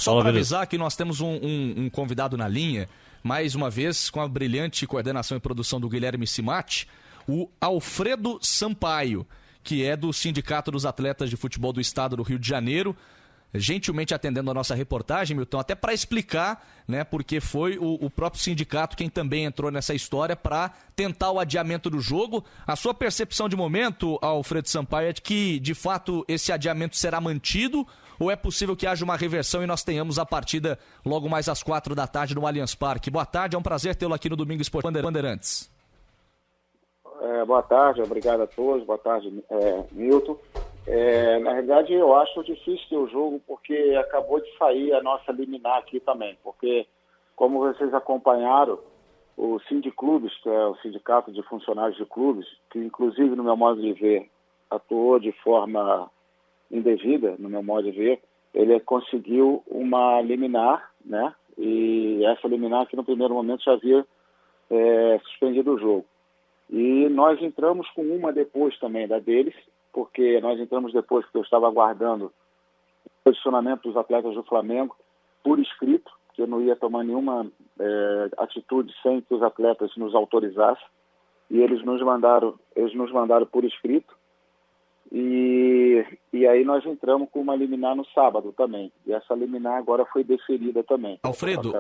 Só para avisar que nós temos um convidado na linha, mais uma vez, com a brilhante coordenação e produção do Guilherme Simati, o Alfredo Sampaio, que é do Sindicato dos Atletas de Futebol do Estado do Rio de Janeiro, gentilmente atendendo a nossa reportagem, Milton, até para explicar, né, porque foi o próprio sindicato quem também entrou nessa história para tentar o adiamento do jogo. A sua percepção de momento, Alfredo Sampaio, é de que, de fato, esse adiamento será mantido ou é possível que haja uma reversão e nós tenhamos a partida logo mais às 4 da tarde no Allianz Parque? Boa tarde, é um prazer tê-lo aqui no Domingo Esportivo Bandeirantes. Boa tarde, obrigado a todos, boa tarde, Milton. Na realidade, eu acho difícil o jogo porque acabou de sair a nossa liminar aqui também, porque, como vocês acompanharam, o Sindiclubes, que é o Sindicato de Funcionários de Clubes, que inclusive, no meu modo de ver, atuou de forma indevida, no meu modo de ver, ele conseguiu uma liminar, né? E essa liminar que no primeiro momento já havia suspendido o jogo. E nós entramos com uma depois também da deles, porque nós entramos depois porque eu estava aguardando o posicionamento dos atletas do Flamengo por escrito, que eu não ia tomar nenhuma atitude sem que os atletas nos autorizassem, e eles nos mandaram por escrito, e aí nós entramos com uma liminar no sábado também, e essa liminar agora foi deferida também. Alfredo,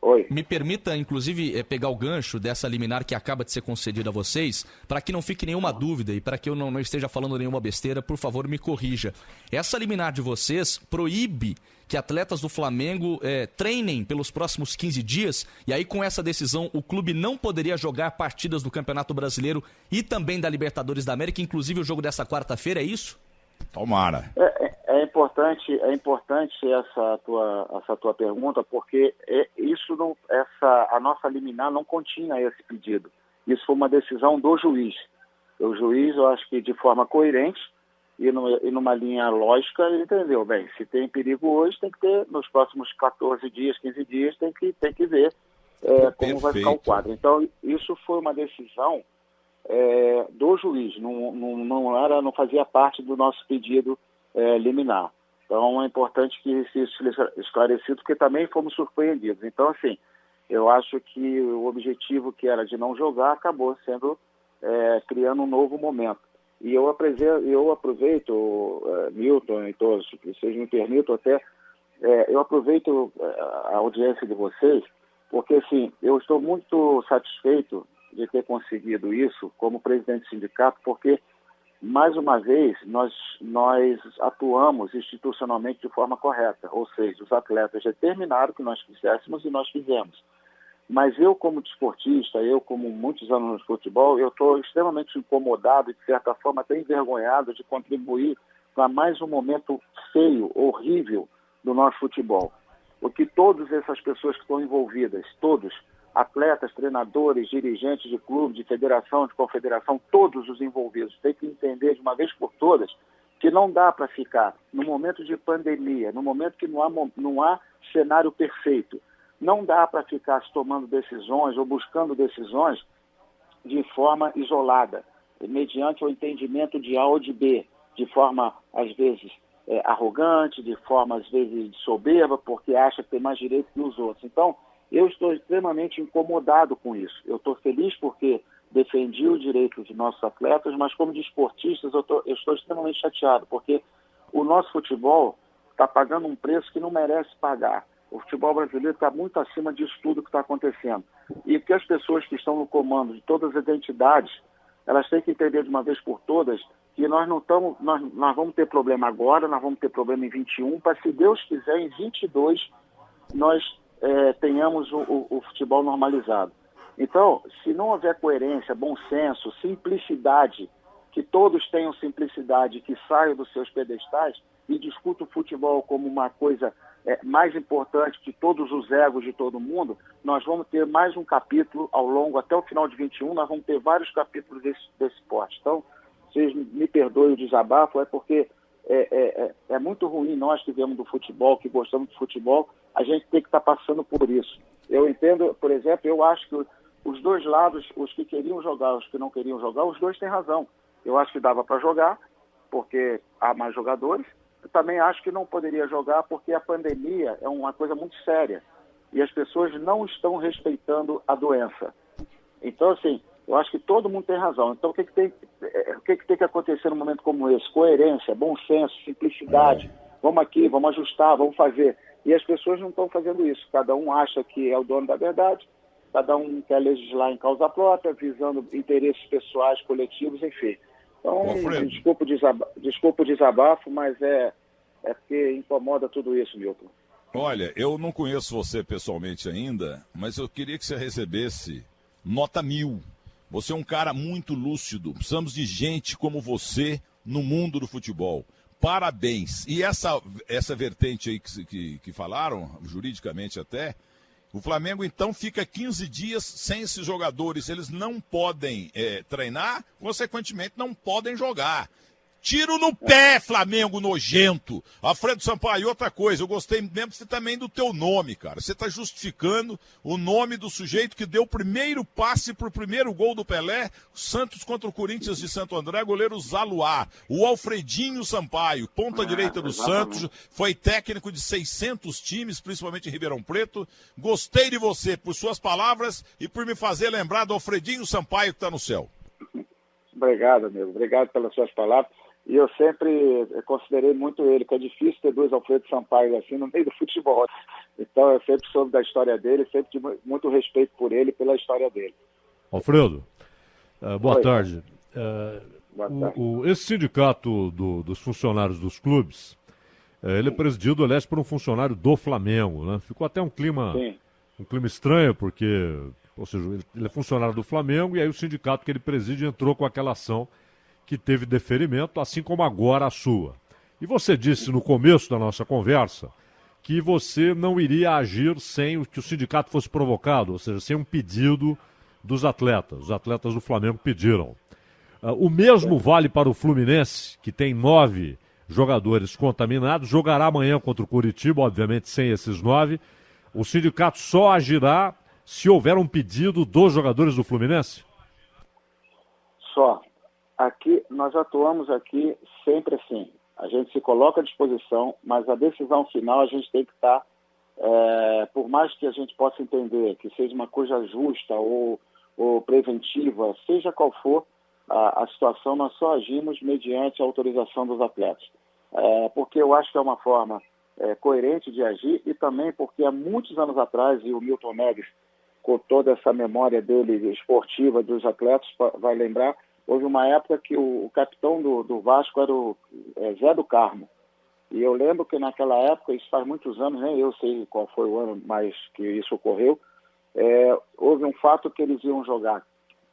Oi. Me permita, inclusive, pegar o gancho dessa liminar que acaba de ser concedida a vocês, para que não fique nenhuma dúvida e para que eu não esteja falando nenhuma besteira, por favor, me corrija. Essa liminar de vocês proíbe que atletas do Flamengo treinem pelos próximos 15 dias, e aí com essa decisão o clube não poderia jogar partidas do Campeonato Brasileiro e também da Libertadores da América, inclusive o jogo dessa quarta-feira, é isso? Tomara. É importante essa tua pergunta, porque a nossa liminar não continha esse pedido. Isso foi uma decisão do juiz. O juiz, eu acho que de forma coerente e numa linha lógica, ele entendeu, bem, se tem perigo hoje, tem que ter, nos próximos 14 dias, 15 dias, tem que ver como vai ficar o quadro. Então, isso foi uma decisão do juiz, não fazia parte do nosso pedido liminar. Então é importante que isso seja esclarecido, porque também fomos surpreendidos. Então, assim, eu acho que o objetivo que era de não jogar acabou sendo criando um novo momento. E eu aproveito, Milton e todos, se vocês me permitam até, eu aproveito a audiência de vocês, porque assim, eu estou muito satisfeito de ter conseguido isso como presidente do sindicato, porque, mais uma vez, nós atuamos institucionalmente de forma correta, ou seja, os atletas determinaram que nós fizéssemos e nós fizemos. Mas eu, como desportista, eu, como muitos anos no futebol, eu estou extremamente incomodado e, de certa forma, até envergonhado de contribuir para mais um momento feio, horrível do nosso futebol. Porque todas essas pessoas que estão envolvidas, todos, atletas, treinadores, dirigentes de clube, de federação, de confederação, todos os envolvidos têm que entender de uma vez por todas que não dá para ficar, no momento de pandemia, no momento que não há cenário perfeito, não dá para ficar tomando decisões ou buscando decisões de forma isolada, mediante o entendimento de A ou de B, de forma, às vezes, arrogante, de forma, às vezes, soberba, porque acha que tem mais direito que os outros. Então, eu estou extremamente incomodado com isso. Eu estou feliz porque defendi o direito dos nossos atletas, mas como desportistas eu estou extremamente chateado, porque o nosso futebol está pagando um preço que não merece pagar. O futebol brasileiro está muito acima disso tudo que está acontecendo. E que as pessoas que estão no comando de todas as entidades, elas têm que entender de uma vez por todas que nós vamos ter problema agora, nós vamos ter problema em 21, para, se Deus quiser, em 22 nós tenhamos o futebol normalizado. Então, se não houver coerência, bom senso, simplicidade, que todos tenham simplicidade, que saiam dos seus pedestais e discutam o futebol como uma coisa mais importante que todos os egos de todo mundo, nós vamos ter mais um capítulo ao longo, até o final de 21, nós vamos ter vários capítulos desse esporte. Então, vocês me perdoem o desabafo, porque é muito ruim nós que viemos do futebol, que gostamos de futebol, a gente tem que estar passando por isso. Eu entendo, por exemplo, eu acho que os dois lados, os que queriam jogar, os que não queriam jogar, os dois têm razão. Eu acho que dava para jogar, porque há mais jogadores, também acho que não poderia jogar porque a pandemia é uma coisa muito séria e as pessoas não estão respeitando a doença. Então, assim, eu acho que todo mundo tem razão. Então, o que tem que acontecer num momento como esse? Coerência, bom senso, simplicidade. Vamos aqui, vamos ajustar, vamos fazer. E as pessoas não estão fazendo isso. Cada um acha que é o dono da verdade, cada um quer legislar em causa própria, visando interesses pessoais, coletivos, enfim. Então, desculpa o desabafo, mas é porque incomoda tudo isso, Milton. Olha, eu não conheço você pessoalmente ainda, mas eu queria que você recebesse nota 1000. Você é um cara muito lúcido. Precisamos de gente como você no mundo do futebol. Parabéns. E essa vertente aí que falaram, juridicamente até, o Flamengo então fica 15 dias sem esses jogadores. Eles não podem treinar, consequentemente não podem jogar. Tiro no pé, Flamengo nojento. Alfredo Sampaio, outra coisa, eu gostei mesmo também do teu nome, cara. Você está justificando o nome do sujeito que deu o primeiro passe pro primeiro gol do Pelé, Santos contra o Corinthians de Santo André, goleiro Zaluar. O Alfredinho Sampaio, ponta direita do Santos, foi técnico de 600 times, principalmente em Ribeirão Preto. Gostei de você por suas palavras e por me fazer lembrar do Alfredinho Sampaio que está no céu. Obrigado, amigo. Obrigado pelas suas palavras. E eu sempre considerei muito ele, que é difícil ter dois Alfredo Sampaio assim no meio do futebol. Então eu sempre soube da história dele, sempre tive muito respeito por ele e pela história dele. Alfredo, boa tarde. Boa tarde. Esse sindicato dos funcionários dos clubes, ele é presidido, aliás, por um funcionário do Flamengo, né? Ficou até um clima estranho, porque, ou seja, ele é funcionário do Flamengo e aí o sindicato que ele preside entrou com aquela ação que teve deferimento, assim como agora a sua. E você disse no começo da nossa conversa que você não iria agir sem que o sindicato fosse provocado, ou seja, sem um pedido dos atletas. Os atletas do Flamengo pediram. O mesmo vale para o Fluminense, que tem 9 jogadores contaminados, jogará amanhã contra o Curitiba, obviamente sem esses 9. O sindicato só agirá se houver um pedido dos jogadores do Fluminense? Só. Aqui, nós atuamos aqui sempre assim. A gente se coloca à disposição, mas a decisão final a gente tem que estar, por mais que a gente possa entender que seja uma coisa justa ou preventiva, seja qual for a situação, nós só agimos mediante a autorização dos atletas. Porque eu acho que é uma forma coerente de agir e também porque há muitos anos atrás, e o Milton Neves, com toda essa memória dele esportiva dos atletas, vai lembrar, houve uma época que o capitão do Vasco era o Zé do Carmo. E eu lembro que naquela época, isso faz muitos anos, nem eu sei qual foi o ano mais que isso ocorreu, houve um fato que eles iam jogar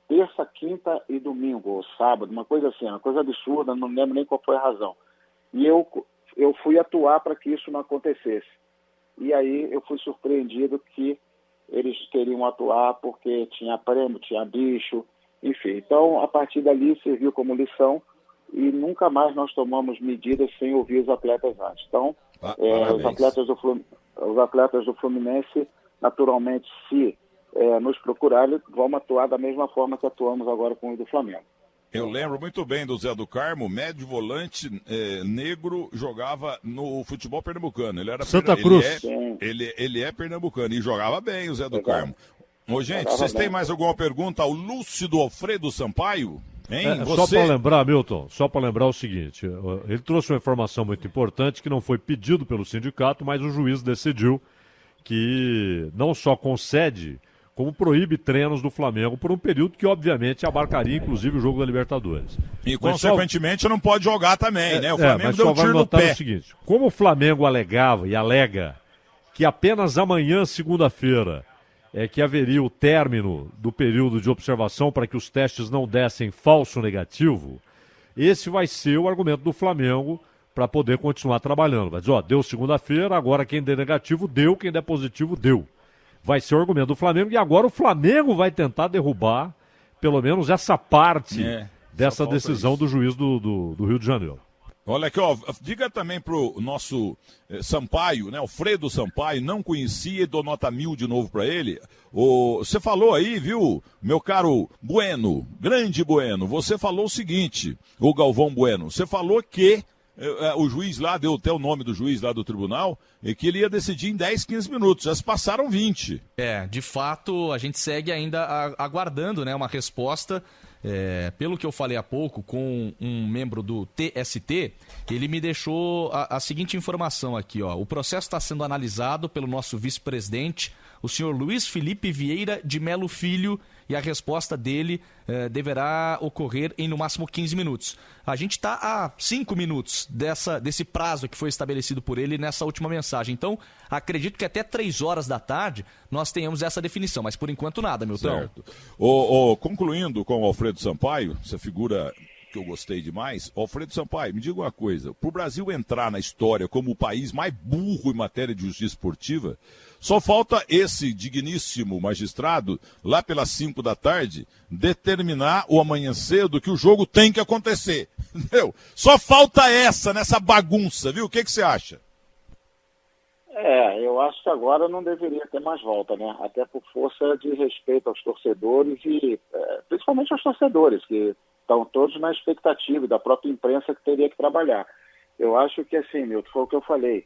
terça, quinta e domingo, ou sábado, uma coisa assim, uma coisa absurda, não lembro nem qual foi a razão. E eu fui atuar para que isso não acontecesse. E aí eu fui surpreendido que eles queriam atuar porque tinha prêmio, tinha bicho, enfim. Então, a partir dali serviu como lição e nunca mais nós tomamos medidas sem ouvir os atletas antes. Então, os atletas do Fluminense, naturalmente, se nos procurarem, vamos atuar da mesma forma que atuamos agora com o do Flamengo. Eu lembro muito bem do Zé do Carmo, médio volante negro, jogava no futebol pernambucano. Ele era Santa Cruz. Ele é pernambucano e jogava bem o Zé do Carmo. Ô, gente, vocês têm mais alguma pergunta ao lúcido Alfredo Sampaio? Hein? Só para lembrar, Milton, só para lembrar o seguinte, ele trouxe uma informação muito importante que não foi pedido pelo sindicato, mas o juiz decidiu que não só concede, como proíbe treinos do Flamengo por um período que, obviamente, abarcaria, inclusive, o jogo da Libertadores. E, consequentemente, não pode jogar também, né? O Flamengo deu um tiro no pé. O seguinte, como o Flamengo alegava e alega que apenas amanhã, segunda-feira, que haveria o término do período de observação para que os testes não dessem falso negativo, esse vai ser o argumento do Flamengo para poder continuar trabalhando. Vai dizer, deu segunda-feira, agora quem der negativo deu, quem der positivo deu. Vai ser o argumento do Flamengo e agora o Flamengo vai tentar derrubar pelo menos essa parte dessa decisão do juiz do Rio de Janeiro. Olha aqui, diga também pro nosso Sampaio, né, Alfredo Sampaio, não conhecia e dou nota 1000 de novo para ele. Você falou aí, viu, meu caro Bueno, grande Bueno, você falou o seguinte, o Galvão Bueno, você falou que o juiz lá, deu até o nome do juiz lá do tribunal, e que ele ia decidir em 10, 15 minutos. Já se passaram 20. De fato, a gente segue ainda aguardando, né, uma resposta. Pelo que eu falei há pouco com um membro do TST, ele me deixou a seguinte informação aqui, ó. O processo está sendo analisado pelo nosso vice-presidente, o senhor Luiz Felipe Vieira de Melo Filho, e a resposta dele deverá ocorrer em no máximo 15 minutos. A gente está a 5 minutos desse prazo que foi estabelecido por ele nessa última mensagem. Então, acredito que até 3 horas da tarde nós tenhamos essa definição, mas por enquanto nada, Milton. Certo. Concluindo com o Alfredo Sampaio, essa figura que eu gostei demais, Alfredo Sampaio, me diga uma coisa, para o Brasil entrar na história como o país mais burro em matéria de justiça esportiva, só falta esse digníssimo magistrado, lá pelas 5 da tarde, determinar o amanhã cedo que o jogo tem que acontecer, entendeu? Só falta nessa bagunça, viu? O que você acha? Eu acho que agora não deveria ter mais volta, né? Até por força de respeito aos torcedores e principalmente aos torcedores, que estão todos na expectativa da própria imprensa que teria que trabalhar. Eu acho que, assim, Milton, foi o que eu falei.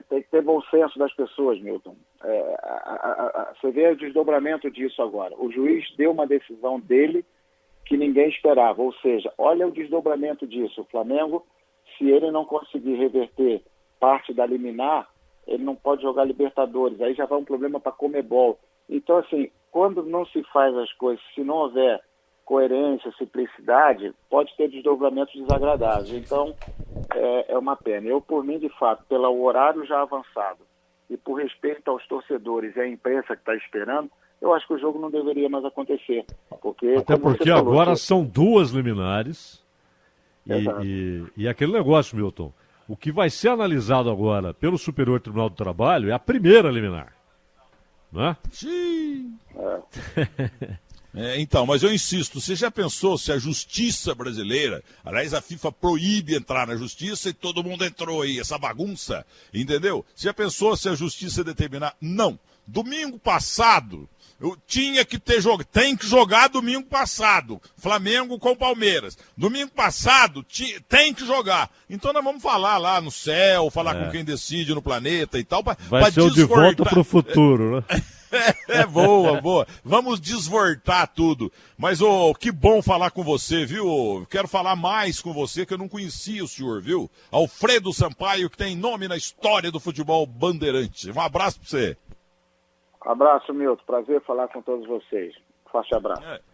Tem que ter bom senso das pessoas, Milton. Você vê o desdobramento disso agora. O juiz deu uma decisão dele que ninguém esperava. Ou seja, olha o desdobramento disso. O Flamengo, se ele não conseguir reverter parte da liminar, ele não pode jogar Libertadores. Aí já vai um problema para Conmebol. Então, assim, quando não se faz as coisas, se não houver coerência, simplicidade, pode ter desdobramentos desagradáveis. Então, é uma pena. Eu, por mim, de fato, pelo horário já avançado e por respeito aos torcedores e à imprensa que está esperando, eu acho que o jogo não deveria mais acontecer. Até porque agora são 2 liminares e aquele negócio, Milton, o que vai ser analisado agora pelo Superior Tribunal do Trabalho é a primeira liminar. Não é? Sim. Então, mas eu insisto, você já pensou se a justiça brasileira, aliás, a FIFA proíbe entrar na justiça e todo mundo entrou aí, essa bagunça, entendeu? Você já pensou se a justiça determinar? Não. Domingo passado, eu tinha que ter jogado, tem que jogar domingo passado, Flamengo com Palmeiras. Domingo passado, tem que jogar. Então nós vamos falar lá no céu, falar com quem decide no planeta e tal. Vai ser o de volta pro futuro, né? Boa. Vamos desvortar tudo. Mas, que bom falar com você, viu? Quero falar mais com você, que eu não conhecia o senhor, viu? Alfredo Sampaio, que tem nome na história do futebol bandeirante. Um abraço pra você. Abraço, Milton. Prazer falar com todos vocês. Forte abraço.